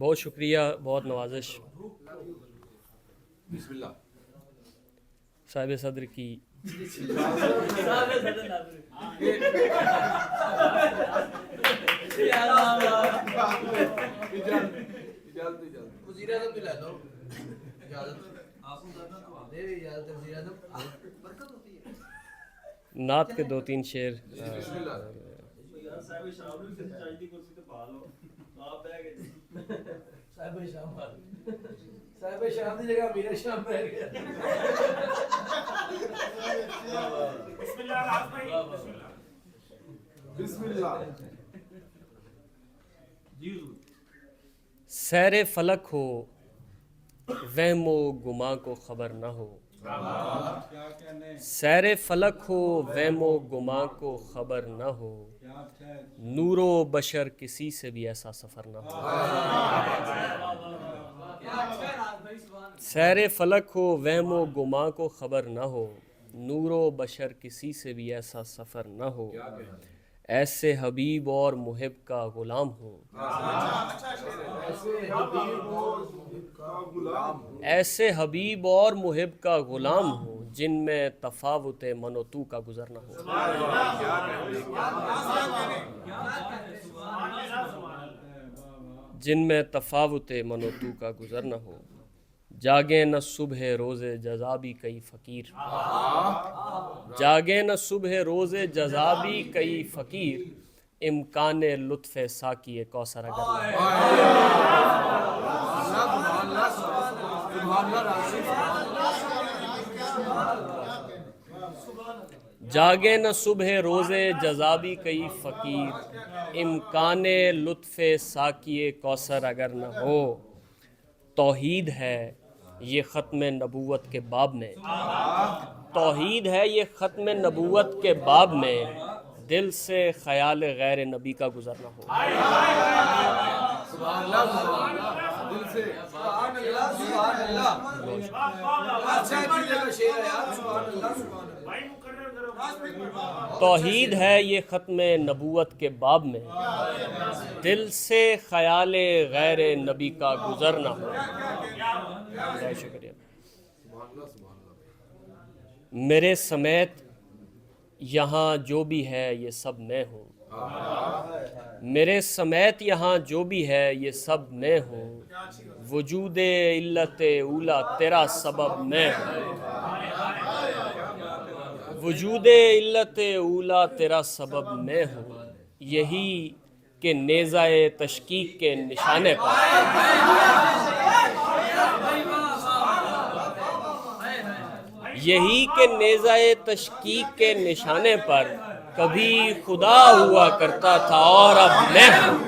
بہت شکریہ، بہت نوازش بسم اللہ صاحب صدر کی نعت کے دو تین شعر بسم اللہ صاحب شام کی جگہ میرے شام رہ گیا. بسم اللہ سیر فلک ہو وہم و گماں کو خبر نہ ہو، سیر فلک ہو وہم و گماں کو خبر نہ ہو، نور و بشر کسی سے بھی ایسا سفر نہ ہو. سیر فلک ہو وہم و گماں کو خبر نہ ہو، نور و بشر کسی سے بھی ایسا سفر نہ ہو، ایسے حبیب اور محب کا غلام ہو، ایسے حبیب اور محب کا غلام ہو، جن میں تفاوت من و تو کا گزر نہ ہو. جن میں تفاوت من و تو کا گزر نہ ہو، جاگے نہ صبح روز جزا بھی کئی فقیر، جاگے نہ صبح روز جزا بھی کئی فقیر، امکان لطف ساقی کوثر اگر نہ ہو. جاگے نہ صبح روز جزا بھی کئی فقیر، امکان لطف ساقی کوثر اگر نہ ہو. توحید ہے یہ ختم نبوت کے باب میں، توحید ہے یہ ختم نبوت کے باب میں، دل سے خیال غیر نبی کا گزر نہ ہو. توحید ہے یہ ختم نبوت کے باب میں، دل سے خیال غیر نبی کا گزر نہ ہو. بہت شکریہ. میرے سمیت یہاں جو بھی ہے یہ سب میں ہوں، میرے سمیت یہاں جو بھی ہے یہ سب میں ہوں، وجود علت اولا تیرا سبب میں ہوں، وجود علت اولا تیرا سبب میں ہوں. یہی کہ نیزہ تشکیک کے نشانے پر، یہی کہ نیزہ تشکیک کے نشانے پر کبھی خدا ہوا کرتا تھا اور اب میں ہوں.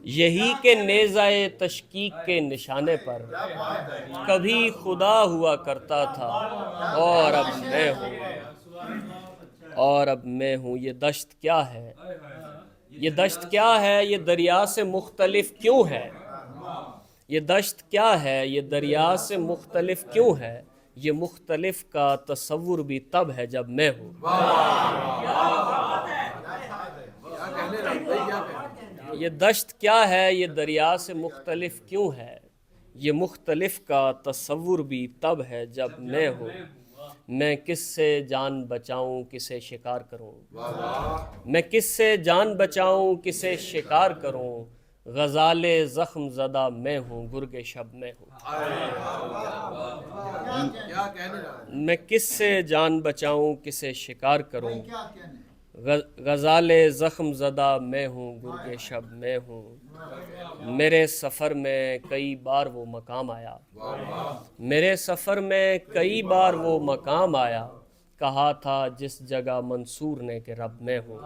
یہی کہ نیزہ تشکیک کے نشانے پر کبھی خدا ہوا کرتا تھا اور اب میں ہوں، اور اب میں ہوں. یہ دشت کیا ہے، یہ دشت کیا ہے، یہ دریا سے مختلف کیوں ہے، یہ دشت کیا ہے، یہ دریا سے مختلف کیوں ہے، یہ مختلف کا تصور بھی تب ہے جب میں ہوں. یہ دشت کیا ہے، یہ دریا سے مختلف کیوں ہے، یہ مختلف کا تصور بھی تب ہے جب میں ہوں. میں کس سے جان بچاؤں کسے شکار کروں، میں کس سے جان بچاؤں کسے شکار کروں، غزال زخم زدہ میں ہوں گرگ شب میں ہوں. میں کس سے جان بچاؤں کسے شکار کروں، غزال زخم زدہ میں ہوں گرگ شب میں ہوں. میرے سفر میں کئی بار وہ مقام آیا، میرے سفر میں کئی بار وہ مقام آیا، کہا تھا جس جگہ منصور نے کہ رب میں ہوں.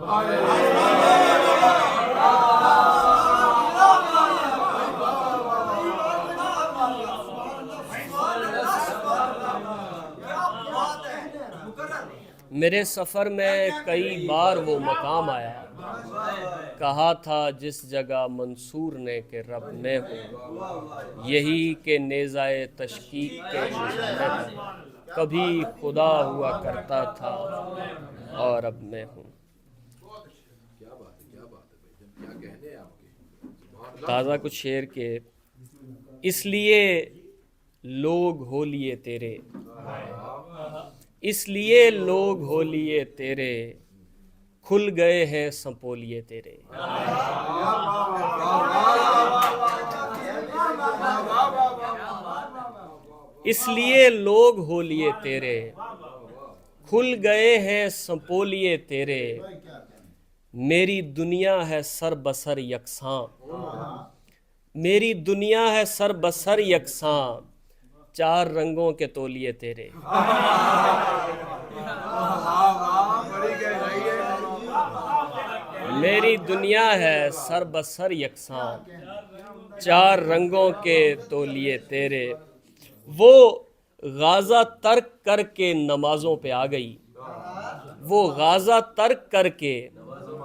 میرے سفر میں کئی بار وہ مقام آیا، کہا تھا جس جگہ منصور نے کہ رب میں ہوں، یہی کہ نیزائے تشکیق کے نشانے پر کبھی خدا ہوا کرتا تھا اور اب میں ہوں۔ تازہ کچھ شعر کے اس لیے لوگ ہو لیے تیرے، اس لیے لوگ ہو لیے تیرے، کھل گئے ہیں سنپولیے تیرے۔ اس لیے لوگ ہو لیے تیرے، کھل گئے ہیں سنپولیے تیرے، میری دنیا ہے سر بسر یکساں، میری دنیا ہے سر بسر یکساں، چار رنگوں کے تولیے تیرے۔ میری دنیا ہے سر بسر یکساں، چار رنگوں کے تولیے تیرے۔ وہ غازہ ترک کر کے نمازوں پہ آ گئی، وہ غازہ ترک کر کے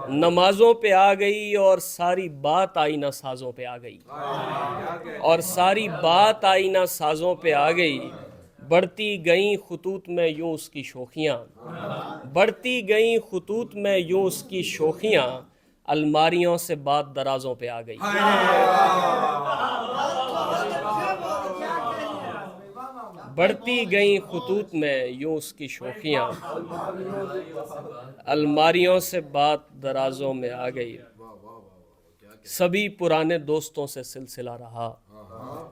نمازوں پہ آ گئی، اور ساری بات آئینہ سازوں پہ آ گئی، اور ساری بات آئینہ سازوں پہ آ گئی۔ بڑھتی گئیں خطوط میں یوں اس کی شوخیاں، بڑھتی گئیں خطوط میں یوں اس کی شوخیاں، الماریوں سے بات درازوں پہ آ گئی۔ بڑھتی گئیں خطوط میں یوں اس کی شوخیاں، الماریوں سے بات درازوں میں آ گئی۔ سبھی پرانے دوستوں سے سلسلہ رہا،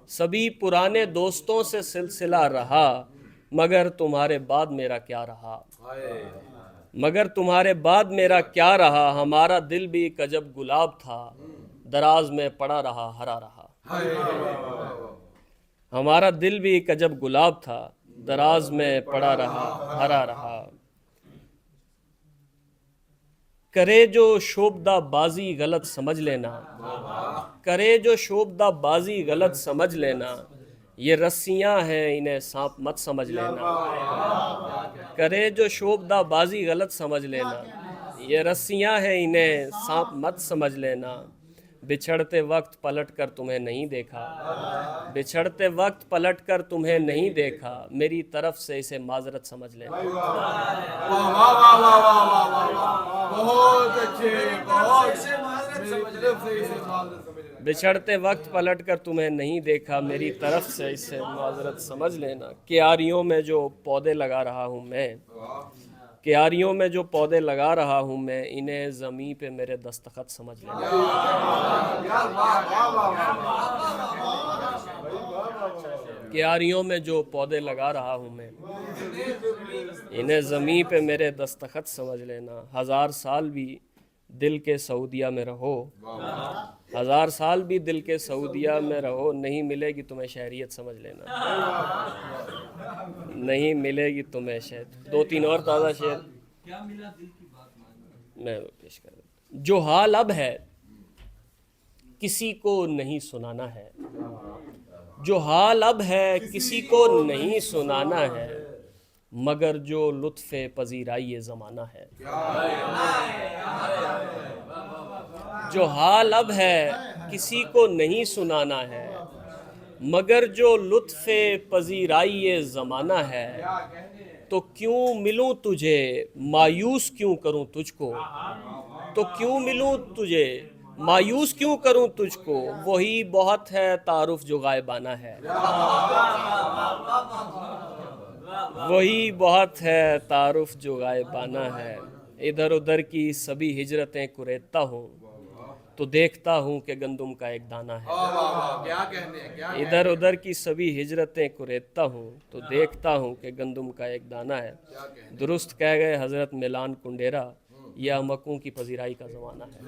سبھی پرانے دوستوں سے سلسلہ رہا، مگر تمہارے بعد میرا کیا رہا، مگر تمہارے بعد میرا کیا رہا، ہمارا دل بھی ایک عجب گلاب تھا، دراز میں پڑا رہا ہرا رہا۔ ہمارا دل بھی ایک عجب گلاب تھا، دراز میں پڑا رہا ہرا رہا۔ کرے جو شوبدہ بازی غلط سمجھ لینا، کرے جو شوبدہ بازی غلط سمجھ لینا، یہ رسیاں ہیں انہیں سانپ مت سمجھ لینا۔ کرے جو شوبدہ بازی غلط سمجھ لینا، یہ رسیاں ہیں انہیں سانپ مت سمجھ لینا۔ بچھڑتے وقت پلٹ کر تمہیں نہیں دیکھا، بچھڑتے وقت پلٹ کر تمہیں نہیں دیکھا، میری طرف سے اسے معذرت سمجھ لینا۔ بچھڑتے وقت پلٹ کر تمہیں نہیں دیکھا، میری طرف سے اسے معذرت سمجھ لینا۔ کیاریوں میں جو پودے لگا رہا ہوں میں، کیاریوں میں جو پودے لگا رہا ہوں میں، انہیں زمیں پہ میرے دستخط سمجھ لینا۔ کیاریوں میں جو پودے لگا رہا ہوں میں، انہیں زمیں پہ میرے دستخط سمجھ لینا۔ ہزار سال بھی دل کے سعودیہ میں رہو، ہزار سال بھی دل کے سعودیہ میں رہو، نہیں ملے گی تمہیں شہریت سمجھ لینا، نہیں ملے گی تمہیں شہریت۔ دو تین اور تازہ شعر میں پیش کر دیتا ہوں۔ جو حال اب ہے کسی کو نہیں سنانا ہے، جو حال اب ہے کسی کو نہیں سنانا ہے، مگر جو لطف پذیرائی زمانہ ہے۔ جو حال اب ہے کسی کو نہیں سنانا ہے، مگر جو لطف پذیرائی زمانہ ہے، تو کیوں ملوں تجھے مایوس کیوں کروں تجھ کو، تو کیوں ملوں تجھے مایوس کیوں کروں تجھ کو، وہی بہت ہے تعارف جو غائبانہ ہے، وہی بہت ہے تعارف جو غائبانہ ہے۔ ادھر ادھر کی سبھی ہجرتیں کریدتا ہوں تو دیکھتا ہوں کہ گندم کا ایک دانہ ہے۔ ادھر ادھر کی سبھی ہجرتیں کریدتا ہوں تو دیکھتا ہوں کہ گندم کا ایک دانہ ہے۔ درست کہہ گئے حضرت میلان کنڈیرا، یہ احمقوں کی پذیرائی کا زمانہ ہے۔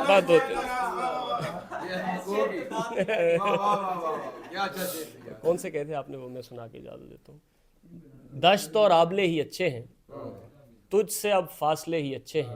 بات ہوتی کون سے کہتے آپ نے، وہ میں سنا کے اجازت دیتا ہوں۔ دشت اور آبلے ہی اچھے ہیں، تجھ سے اب فاصلے ہی اچھے ہیں،